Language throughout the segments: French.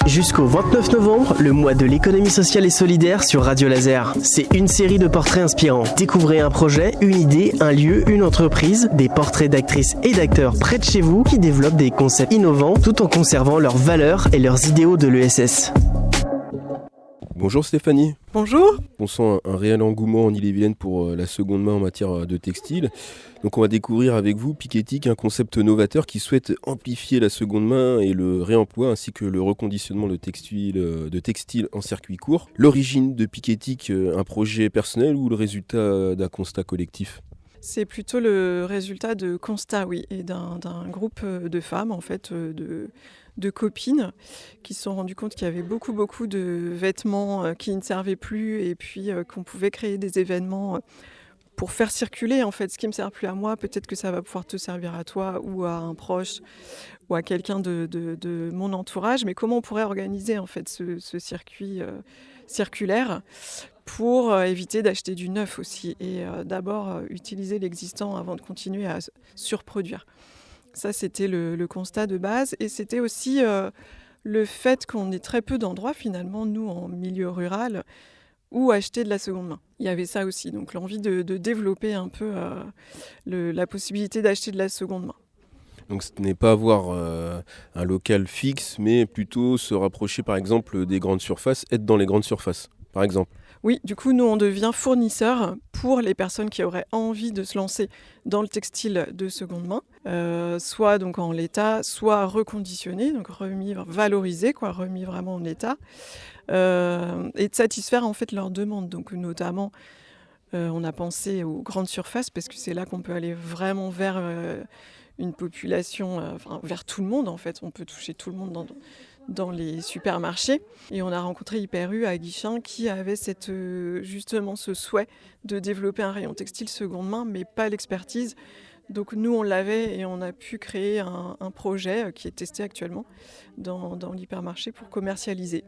Jusqu'au 29 novembre, le mois de l'économie sociale et solidaire sur Radio Laser. C'est une série de portraits inspirants. Découvrez un projet, une idée, un lieu, une entreprise, des portraits d'actrices et d'acteurs près de chez vous qui développent des concepts innovants tout en conservant leurs valeurs et leurs idéaux de l'ESS. Bonjour Stéphanie. Bonjour. On sent un réel engouement en Ille-et-Vilaine pour la seconde main en matière de textile. Donc on va découvrir avec vous Piquetic, un concept novateur qui souhaite amplifier la seconde main et le réemploi ainsi que le reconditionnement de textiles en circuit court. L'origine de Piquetic, un projet personnel ou le résultat d'un constat collectif ? C'est plutôt le résultat de constats, oui, et d'un groupe de femmes, en fait, de copines qui se sont rendues compte qu'il y avait beaucoup de vêtements qui ne servaient plus et puis qu'on pouvait créer des événements pour faire circuler, en fait, ce qui ne me sert plus à moi, peut-être que ça va pouvoir te servir à toi ou à un proche ou à quelqu'un de mon entourage, mais comment on pourrait organiser, en fait, ce circuit circulaire pour éviter d'acheter du neuf aussi et d'abord utiliser l'existant avant de continuer à surproduire. Ça, c'était le constat de base et c'était aussi le fait qu'on ait très peu d'endroits finalement, nous, en milieu rural, où acheter de la seconde main. Il y avait ça aussi, donc l'envie de développer un peu la possibilité d'acheter de la seconde main. Donc ce n'est pas avoir un local fixe, mais plutôt se rapprocher par exemple des grandes surfaces, être dans les grandes surfaces, par exemple. Oui, du coup, nous, on devient fournisseur pour les personnes qui auraient envie de se lancer dans le textile de seconde main, soit donc en l'état, soit reconditionné, donc remis, valorisé, remis vraiment en état, et de satisfaire en fait leurs demandes. Donc notamment, on a pensé aux grandes surfaces parce que c'est là qu'on peut aller vraiment vers une population, vers tout le monde en fait. On peut toucher tout le monde dans les supermarchés. Et on a rencontré Hyper U à Guichen qui avait justement ce souhait de développer un rayon textile seconde main, mais pas l'expertise. Donc nous, on l'avait et on a pu créer un projet qui est testé actuellement dans l'hypermarché pour commercialiser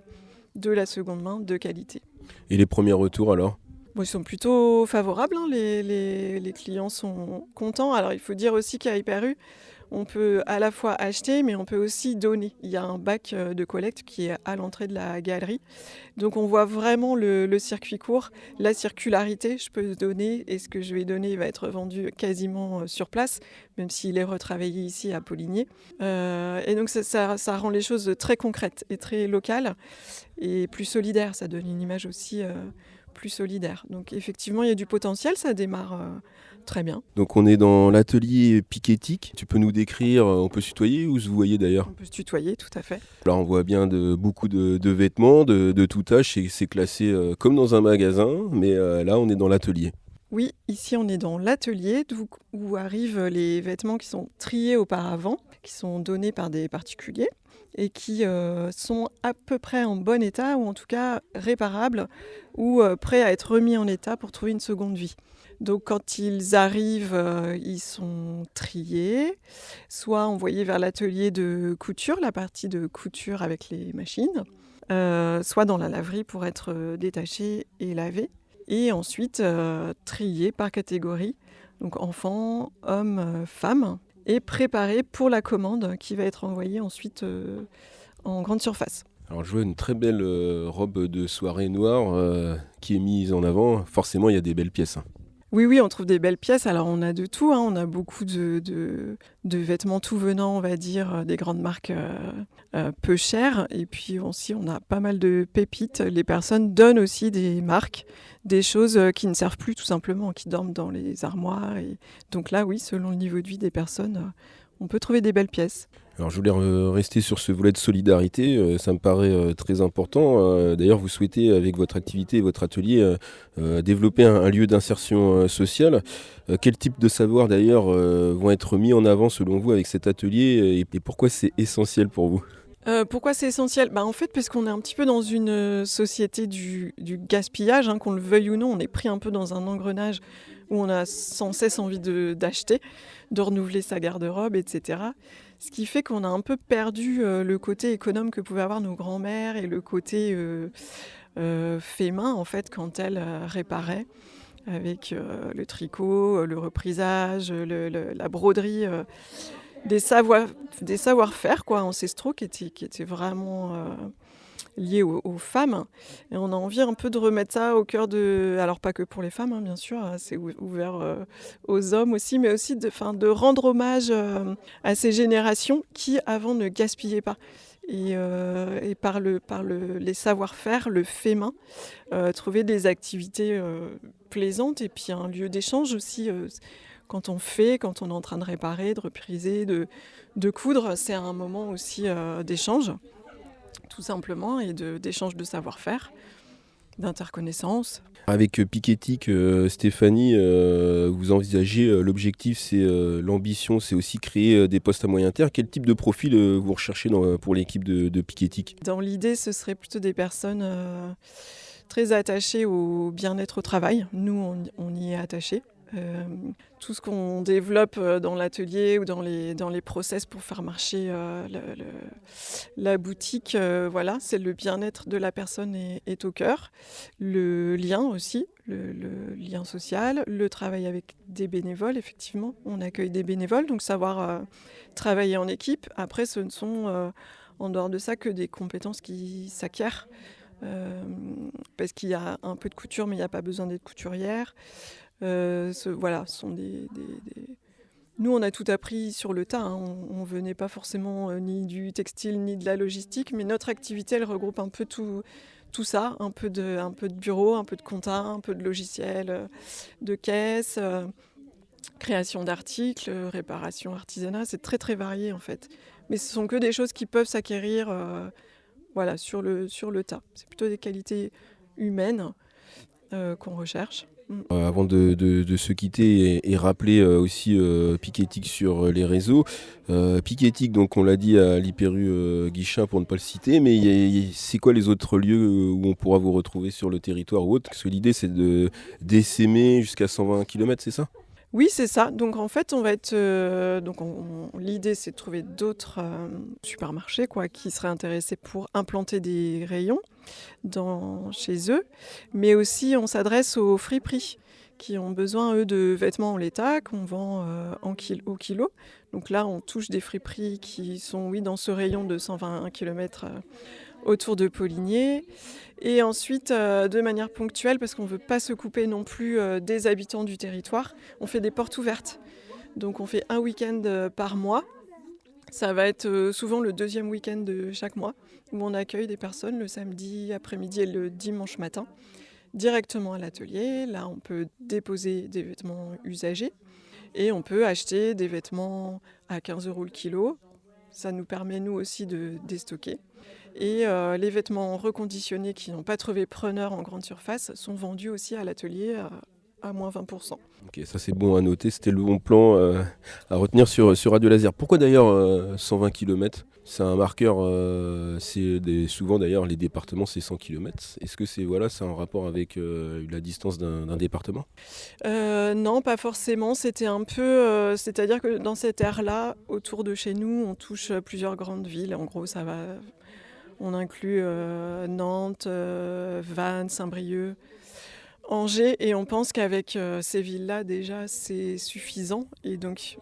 de la seconde main de qualité. Et les premiers retours alors ? Bon, ils sont plutôt favorables, hein. Les clients sont contents. Alors il faut dire aussi qu'à Hyper U, on peut à la fois acheter, mais on peut aussi donner. Il y a un bac de collecte qui est à l'entrée de la galerie. Donc on voit vraiment le circuit court, la circularité. Je peux donner et ce que je vais donner va être vendu quasiment sur place, même s'il est retravaillé ici à Poligné. Et donc ça rend les choses très concrètes et très locales et plus solidaires. Ça donne une image aussi plus solidaire. Donc effectivement, il y a du potentiel, ça démarre très bien. Donc on est dans l'atelier Piquetic. Tu peux nous décrire, on peut se tutoyer ou se voyer d'ailleurs ? On peut se tutoyer, tout à fait. Là on voit bien beaucoup de vêtements, de tout âge, c'est classé comme dans un magasin, mais là on est dans l'atelier. Oui, ici on est dans l'atelier où arrivent les vêtements qui sont triés auparavant, qui sont donnés par des particuliers et qui sont à peu près en bon état ou en tout cas réparables ou prêts à être remis en état pour trouver une seconde vie. Donc quand ils arrivent, ils sont triés, soit envoyés vers l'atelier de couture, la partie de couture avec les machines, soit dans la laverie pour être détachés et lavés. Et ensuite triés par catégorie, donc enfants, hommes, femmes, et préparés pour la commande qui va être envoyée ensuite en grande surface. Alors je vois une très belle robe de soirée noire qui est mise en avant. Forcément, il y a des belles pièces. Oui, on trouve des belles pièces. Alors on a de tout, hein. On a beaucoup de vêtements tout venant, on va dire, des grandes marques peu chères. Et puis aussi, on a pas mal de pépites. Les personnes donnent aussi des marques, des choses qui ne servent plus tout simplement, qui dorment dans les armoires. Et donc là, oui, selon le niveau de vie des personnes, on peut trouver des belles pièces. Alors je voulais rester sur ce volet de solidarité, ça me paraît très important. D'ailleurs, vous souhaitez, avec votre activité et votre atelier, développer un lieu d'insertion sociale. Quel type de savoirs d'ailleurs vont être mis en avant selon vous avec cet atelier et pourquoi c'est essentiel pour vous ? Pourquoi c'est essentiel ? En fait, parce qu'on est un petit peu dans une société du gaspillage, hein, qu'on le veuille ou non, on est pris un peu dans un engrenage où on a sans cesse envie d'acheter, de renouveler sa garde-robe, etc. Ce qui fait qu'on a un peu perdu le côté économe que pouvaient avoir nos grands-mères et le côté fait main, en fait, quand elles réparaient avec le tricot, le reprisage, la broderie. des savoir-faire quoi, ancestraux qui étaient vraiment liés aux femmes. Et on a envie un peu de remettre ça au cœur de... Alors pas que pour les femmes, hein, bien sûr, c'est ouvert aux hommes aussi, mais aussi de rendre hommage à ces générations qui, avant, ne gaspillaient pas. Et par les savoir-faire, le fait main, trouver des activités plaisantes et puis un lieu d'échange aussi. Quand on quand on est en train de réparer, de repriser, de coudre, c'est un moment aussi d'échange, tout simplement, et d'échange de savoir-faire, d'interconnaissance. Avec Picketic, Stéphanie, vous envisagez l'objectif, c'est l'ambition, c'est aussi créer des postes à moyen terme. Quel type de profil vous recherchez pour l'équipe de Picketic ? Dans l'idée, ce serait plutôt des personnes très attachées au bien-être au travail. Nous, on y est attachés. Tout ce qu'on développe dans l'atelier ou dans les process pour faire marcher la boutique, voilà, c'est le bien-être de la personne est au cœur. Le lien aussi, le lien social, le travail avec des bénévoles, effectivement. On accueille des bénévoles, donc savoir travailler en équipe. Après, ce ne sont en dehors de ça que des compétences qui s'acquièrent. Parce qu'il y a un peu de couture, mais il n'y a pas besoin d'être couturière. Voilà, ce sont Nous, on a tout appris sur le tas. Hein. On venait pas forcément ni du textile ni de la logistique, mais notre activité, elle regroupe un peu tout ça, un peu de bureau, un peu de compta, un peu de logiciel, de caisse, création d'articles, réparation, artisanat. C'est très très varié en fait. Mais ce sont que des choses qui peuvent s'acquérir, voilà, sur le tas. C'est plutôt des qualités humaines qu'on recherche. Avant de se quitter et rappeler aussi Picketic sur les réseaux. Picketic, donc on l'a dit à l'Hyper-U Guichin pour ne pas le citer, mais c'est quoi les autres lieux où on pourra vous retrouver sur le territoire ou autre ? Parce que l'idée c'est d'essaimer jusqu'à 120 km, c'est ça ? Oui, c'est ça. Donc en fait, on va être. L'idée, c'est de trouver d'autres supermarchés qui seraient intéressés pour implanter des rayons chez eux. Mais aussi, on s'adresse aux friperies qui ont besoin, eux, de vêtements en l'état qu'on vend au kilo. Donc là, on touche des friperies qui sont, oui, dans ce rayon de 120 km autour de Poligné. Et ensuite, de manière ponctuelle, parce qu'on ne veut pas se couper non plus des habitants du territoire, on fait des portes ouvertes. Donc on fait un week-end par mois. Ça va être souvent le deuxième week-end de chaque mois, où on accueille des personnes le samedi après-midi et le dimanche matin, directement à l'atelier. Là, on peut déposer des vêtements usagés et on peut acheter des vêtements à 15 € le kilo. Ça nous permet, nous aussi, de déstocker. Et les vêtements reconditionnés qui n'ont pas trouvé preneur en grande surface sont vendus aussi à l'atelier à moins 20%. Ok, ça c'est bon à noter, c'était le bon plan à retenir sur Radio Laser. Pourquoi d'ailleurs 120 km ? C'est un marqueur, souvent d'ailleurs les départements c'est 100 km. Est-ce que c'est un rapport avec la distance d'un département ? Non, pas forcément. C'était un peu, c'est-à-dire que dans cette aire-là, autour de chez nous, on touche plusieurs grandes villes. En gros, ça va... On inclut Nantes, Vannes, Saint-Brieuc, Angers, et on pense qu'avec ces villes-là, déjà, c'est suffisant. Et donc,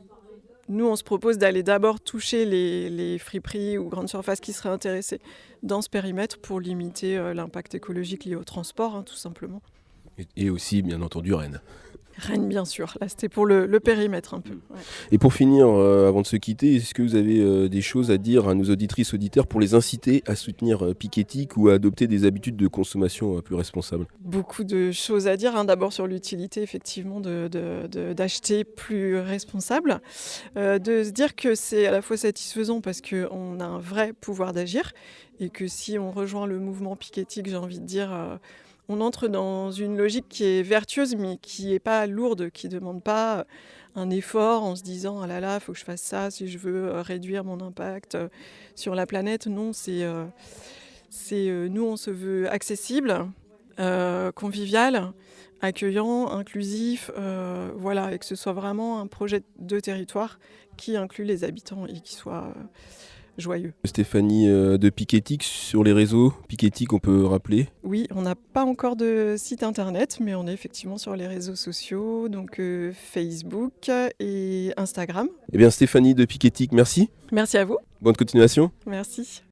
nous, on se propose d'aller d'abord toucher les friperies ou grandes surfaces qui seraient intéressées dans ce périmètre pour limiter l'impact écologique lié au transport, hein, tout simplement. Et aussi, bien entendu, Rennes. Rennes, bien sûr. Là, c'était pour le périmètre un peu. Ouais. Et pour finir, avant de se quitter, est-ce que vous avez des choses à dire à nos auditrices, auditeurs pour les inciter à soutenir Picketic ou à adopter des habitudes de consommation plus responsables ? Beaucoup de choses à dire. Hein. D'abord sur l'utilité, effectivement, d'acheter plus responsable. De se dire que c'est à la fois satisfaisant parce qu'on a un vrai pouvoir d'agir et que si on rejoint le mouvement Picketic, j'ai envie de dire... on entre dans une logique qui est vertueuse, mais qui n'est pas lourde, qui ne demande pas un effort en se disant « Ah là là, il faut que je fasse ça si je veux réduire mon impact sur la planète ». Non, nous, on se veut accessible, convivial, accueillant, inclusif, voilà, et que ce soit vraiment un projet de territoire qui inclut les habitants et qui soit joyeux. Stéphanie de Picketic sur les réseaux. Picketic, on peut rappeler. Oui, on n'a pas encore de site internet, mais on est effectivement sur les réseaux sociaux, donc Facebook et Instagram. Eh bien Stéphanie de Picketic, merci. Merci à vous. Bonne continuation. Merci.